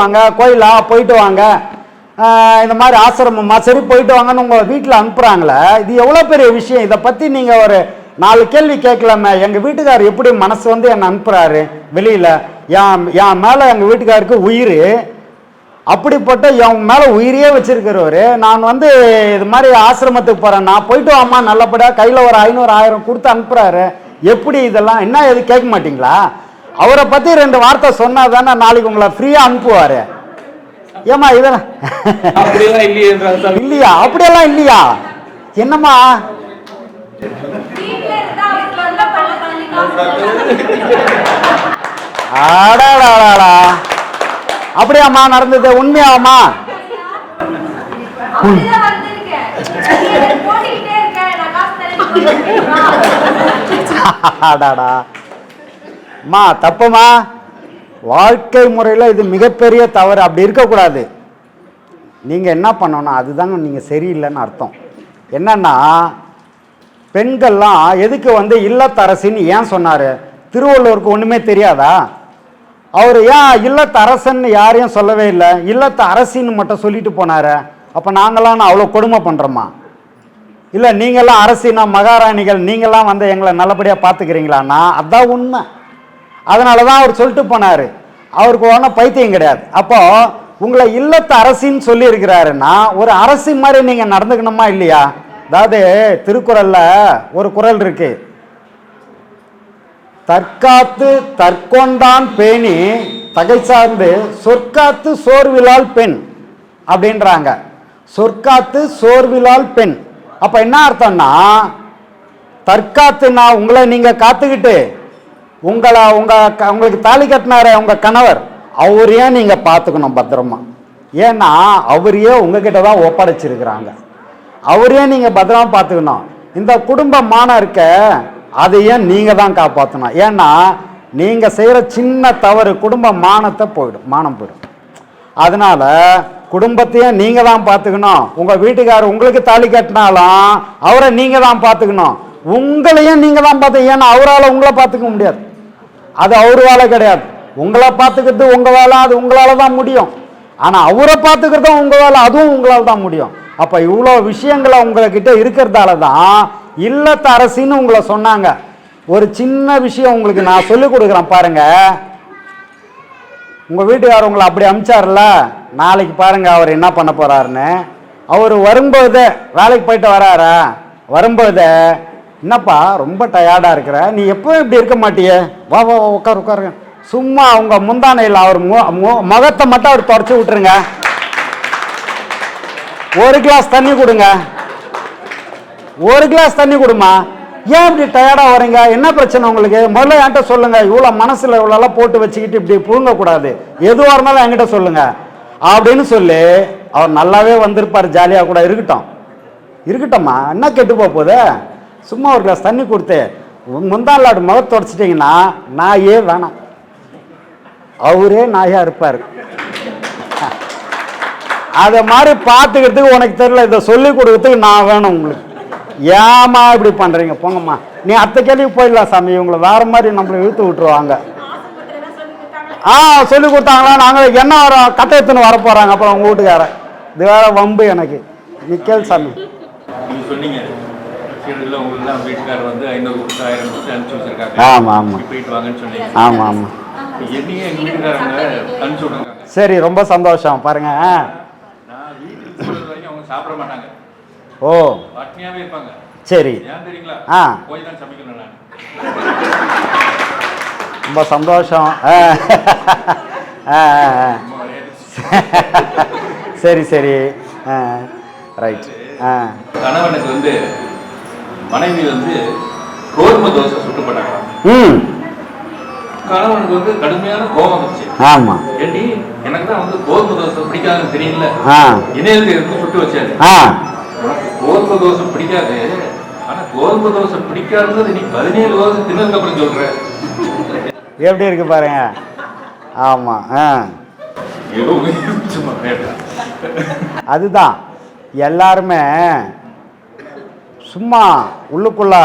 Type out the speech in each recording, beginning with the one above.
வாங்க, கோயிலா போயிட்டு வாங்க, இந்த மாதிரி ஆசிரமமா சரி போயிட்டு வாங்கன்னு உங்கள் வீட்டில் அனுப்புகிறாங்களே, இது எவ்வளோ பெரிய விஷயம். இதை பற்றி நீங்கள் ஒரு 4 கேள்வி கேட்கலாமே. எங்கள் வீட்டுக்காரர் எப்படி மனசு வந்து என்னை அனுப்புகிறாரு வெளியில், என் மேலே எங்கள் வீட்டுக்காருக்கு உயிர், அப்படிப்பட்ட என் மேலே உயிரியே வச்சிருக்கிறவர், நான் வந்து இது மாதிரி ஆசிரமத்துக்கு போகிறேன், நான் போயிட்டு வாமா நல்லபடியாக, கையில் ஒரு 500 1000 கொடுத்து அனுப்புகிறாரு, எப்படி இதெல்லாம் என்ன எது கேட்க மாட்டீங்களா? அவரை பற்றி 2 வார்த்தை சொன்னால் தானே நாளைக்கு உங்களை ஃப்ரீயாக அனுப்புவார். ஏமா இதெல்லாம் இல்லையா? அப்படியெல்லாம் இல்லையா? என்னம்மா ஆடாடாடா, அப்படியாம்மா நடந்தது? உண்மையாமா? ஆடாடா அம்மா, தப்புமா. வாழ்க்கை முறையில் இது மிகப்பெரிய தவறு. அப்படி இருக்கக்கூடாது. நீங்கள் என்ன பண்ணணும், அதுதாங்க நீங்கள் சரியில்லைன்னு அர்த்தம். என்னன்னா, பெண்கள்லாம் எதுக்கு வந்து இல்லத்தரசின்னு ஏன் சொன்னார்? திருவள்ளுவருக்கு ஒன்றுமே தெரியாதா? அவர் ஏன் இல்லத்தரசன்னு யாரையும் சொல்லவே இல்லை, இல்லத்த அரசின்னு மட்டும் சொல்லிட்டு போனார்? அப்போ நாங்களாம் அவ்வளோ கொடுமை பண்ணுறோமா? இல்லை நீங்களாம் அரசினா மகாராணிகள், நீங்களாம் வந்து எங்களை நல்லபடியாக பார்த்துக்கிறீங்களான்னா அதான் உண்மை. அதனால தான் அவர் சொல்லிட்டு போனார். அவருக்கு ஒன்றும் பைத்தியம் கிடையாது. அப்போ உங்களை இல்லத்த அரசின்னு சொல்லி இருக்கிறாருன்னா ஒரு அரசி மாதிரி நீங்கள் நடந்துக்கணுமா இல்லையா? அதாவது திருக்குறளில் ஒரு குறள் இருக்கு, தற்காத்து தற்கொண்டான் பேணி தகை சார்ந்து சொற்காத்து சோர்விலால் பெண் அப்படின்றாங்க. சொற்காத்து சோர்விலால் பெண். அப்போ என்ன அர்த்தம்னா, தற்காத்துனா உங்களை நீங்கள் காத்துக்கிட்டு உங்களுக்கு தாலி கட்டினார உங்கள் கணவர், அவரையே நீங்கள் பார்த்துக்கணும் பத்திரமா. ஏன்னா அவரையே உங்ககிட்ட தான் ஒப்படைச்சிருக்கிறாங்க, அவரையே நீங்கள் பத்திரமா பார்த்துக்கணும். இந்த குடும்ப மானம் இருக்க, அதையே நீங்கள் தான் காப்பாற்றணும். ஏன்னா நீங்கள் செய்கிற சின்ன தவறு குடும்ப மானத்தை மானம் போயிடும். அதனால குடும்பத்தையும் நீங்கள் தான் பார்த்துக்கணும். உங்கள் வீட்டுக்காரர் உங்களுக்கு தாலி கட்டினாலும் அவரை நீங்கள் தான் பார்த்துக்கணும். உங்களையும் நீங்கள் தான் பார்த்து. ஏன்னா அவரால் உங்களை பார்த்துக்க முடியாது, அது அவர் வேலை கிடையாது. உங்களை பார்த்துக்கிறது உங்கள் வேலை, அது உங்களால் தான் முடியும். ஆனால் அவரை பார்த்துக்கிறதும் உங்கள் வேலை, அதுவும் உங்களால் தான் முடியும். அப்போ இவ்வளோ விஷயங்களை உங்கள்கிட்ட இருக்கிறதால தான் இல்லத்த அரசின்னு உங்களை சொன்னாங்க. ஒரு சின்ன விஷயம் உங்களுக்கு நான் சொல்லிக் கொடுக்குறேன் பாருங்க. உங்கள் வீட்டுக்காரர் உங்களை அப்படி அமிச்சார்ல, நாளைக்கு பாருங்க அவர் என்ன பண்ண போறாருன்னு. அவர் வரும்போது வேலைக்கு போயிட்டு வராரா, வரும்போது என்னப்பா ரொம்ப டயர்டாக இருக்கிற, நீ எப்பவும் இப்படி இருக்க மாட்டியே, வா வா உட்காருங்க. சும்மா அவங்க முந்தானையில் அவர் முகத்தை மட்டும் அவர் தொடச்சி விட்டுருங்க, 1 கிளாஸ் தண்ணி கொடுங்க, 1 கிளாஸ் தண்ணி கொடுமா. ஏன் இப்படி டயர்டாக வரீங்க, என்ன பிரச்சனை உங்களுக்கு? முதல்ல என்கிட்ட சொல்லுங்க. இவ்வளோ மனசில் இவ்வளோலாம் போட்டு வச்சுக்கிட்டு இப்படி புழுங்கக்கூடாது, எதுவாக இருந்தாலும் என்கிட்ட சொல்லுங்க அப்படின்னு சொல்லி அவர் நல்லாவே வந்திருப்பார். ஜாலியாக கூட இருக்கட்டும்மா, என்ன கெட்டு போகுது. சும்மா 1 கிளாஸ் தண்ணி கொடுத்து முந்தாளாடு முகத்தை தொடச்சிட்டிங்கன்னா நாயே வேணாம், அவரே நாயா இருப்பார். அதை மாதிரி பார்த்துக்கிறதுக்கு உனக்கு தெரியல, இதை சொல்லி கொடுக்கறதுக்கு நான் வேணும் உங்களுக்கு. ஏமா இப்படி பண்ணுறீங்க, போங்கம்மா. நீ அடுத்த கேள்விக்கு போயிடலாம் சாமி, இவங்களை வேற மாதிரி நம்மளை இழுத்து விட்டுருவாங்க. சொல்லி கொடுத்தாங்களா? நாங்கள் என்ன வரோம், கட்டை எடுத்துன்னு வர போகிறாங்க அப்புறம் உங்கள் வீட்டுக்கார. இது வேற வம்பு எனக்கு. நீ கேள் சாமி. ஆமாம் ஆமாம் ஆமாம் ஆமாம். சரி, ரொம்ப சந்தோஷம். பாருங்க. ஓ சரி, ரொம்ப சந்தோஷம். சரி சரி, ரைட். கணவனுக்கு வந்து மனைவி வந்து கோதுமை தோசை சுட்டு போட்டாங்க. கணவனுக்கு வந்து கடுமையான கோபம் வந்துச்சு. ஆமா, ஏண்டி எனக்கு தான் வந்து கோதுமை தோசை பிடிக்காதுன்னு தெரியல, இணையத்துக்கு எடுத்து சுட்டு வச்சாரு. உனக்கு கோதுமை தோசை பிடிக்காது, ஆனா கோதுமை தோசை பிடிக்காதுன்னு நீ 17 தோசை தின்னதுக்கு அப்புறம் சொல்ற. எப்படி இருக்கு பாருங்க. ஆமா, அதுதான் எல்லாருமே சும்மா உள்ளுக்குள்ள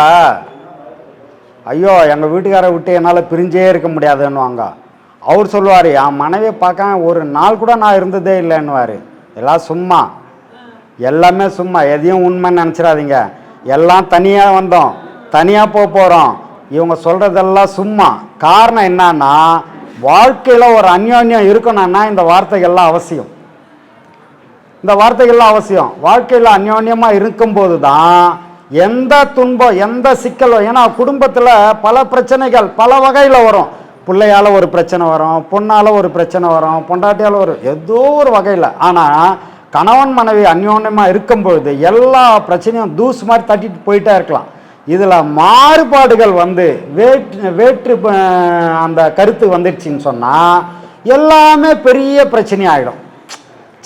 ஐயோ எங்கள் வீட்டுக்காரை விட்டு என்னால் பிரிஞ்சே இருக்க முடியாதுன்னுவாங்க. அவர் சொல்லுவார், என் மனைவியை பார்க்க ஒரு நாள் கூட நான் இருந்ததே இல்லைன்னுவார். எல்லாம் சும்மா, எல்லாமே சும்மா, எதையும் உண்மைன்னு நினச்சிடாதீங்க. எல்லாம் தனியாக வந்தோம், தனியாக போகிறோம், இவங்க சொல்கிறதெல்லாம் சும்மா. காரணம் என்னன்னா, வாழ்க்கையில் ஒரு அந்யோன்யம் இருக்கணும்னா இந்த வார்த்தைகள்லாம் அவசியம். இந்த வார்த்தைகள்லாம் அவசியம். வாழ்க்கையில் அந்யோன்யமாக இருக்கும்போது தான் எந்த துன்பம், எந்த சிக்கலோ, ஏன்னா குடும்பத்தில் பல பிரச்சனைகள் பல வகையில் வரும். பிள்ளையால் ஒரு பிரச்சனை வரும், பொண்ணால் ஒரு பிரச்சனை வரும், பொண்டாட்டியால் ஒரு ஏதோ ஒரு வகையில். ஆனால் கணவன் மனைவி அந்யோன்யமாக இருக்கும்பொழுது எல்லா பிரச்சனையும் தூசு மாதிரி தட்டிட்டு போயிட்டே இருக்கலாம். இதில் மாறுபாடுகள் வந்து வேற்று அந்த கருத்து வந்துடுச்சின்னு சொன்னால் எல்லாமே பெரிய பிரச்சனையாகிடும்.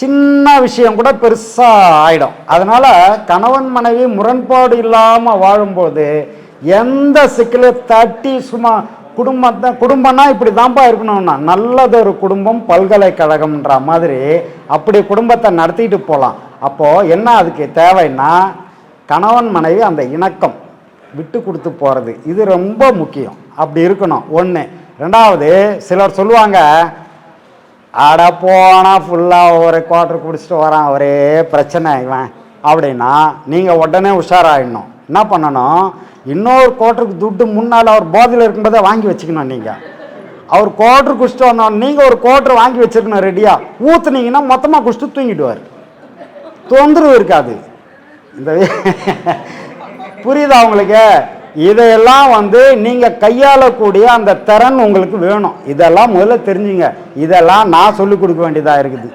சின்ன விஷயம் கூட பெருசாக ஆகிடும். அதனால் கணவன் மனைவி முரண்பாடு இல்லாமல் வாழும்போது எந்த சிக்கலையும் தட்டி சும்மா குடும்பம்னா இப்படி தான்ப்பா இருக்கணும்னா, நல்லதொரு குடும்பம் பல்கலைக்கழகம்ன்ற மாதிரி அப்படி குடும்பத்தை நடத்திட்டு போகலாம். அப்போது என்ன அதுக்கு தேவைன்னா, கணவன் மனைவி அந்த இணக்கம் விட்டு கொடுத்து போகிறது, இது ரொம்ப முக்கியம். அப்படி இருக்கணும் ஒன்று. ரெண்டாவது, சிலர் சொல்லுவாங்க, ஆட போனால் ஃபுல்லாக ஒரு குவார்டர் குடிச்சிட்டு வரான், ஒரே பிரச்சனை இவன் அப்படின்னா நீங்கள் உடனே உஷாராகிடணும். என்ன பண்ணணும், இன்னொரு குவார்டருக்கு துட்டு முன்னால் அவர் போதையில் இருக்கும்போதே வாங்கி வச்சுக்கணும். நீங்கள் அவர் குவார்டர் குடிச்சிட்டு வந்தோம், நீங்கள் ஒரு குவார்டர் வாங்கி வச்சுருக்கணும் ரெடியாக. ஊற்றுனீங்கன்னா மொத்தமாக குடிச்சிட்டு தூங்கிடுவார், தொந்தரவு இருக்காது. இந்த புரியுதா உங்களுக்கு? இதையெல்லாம் வந்து நீங்கள் கையாளக்கூடிய அந்த திறன் உங்களுக்கு வேணும். இதெல்லாம் முதல்ல தெரிஞ்சுங்க. இதெல்லாம் நான் சொல்லிக் கொடுக்க வேண்டியதாக இருக்குது.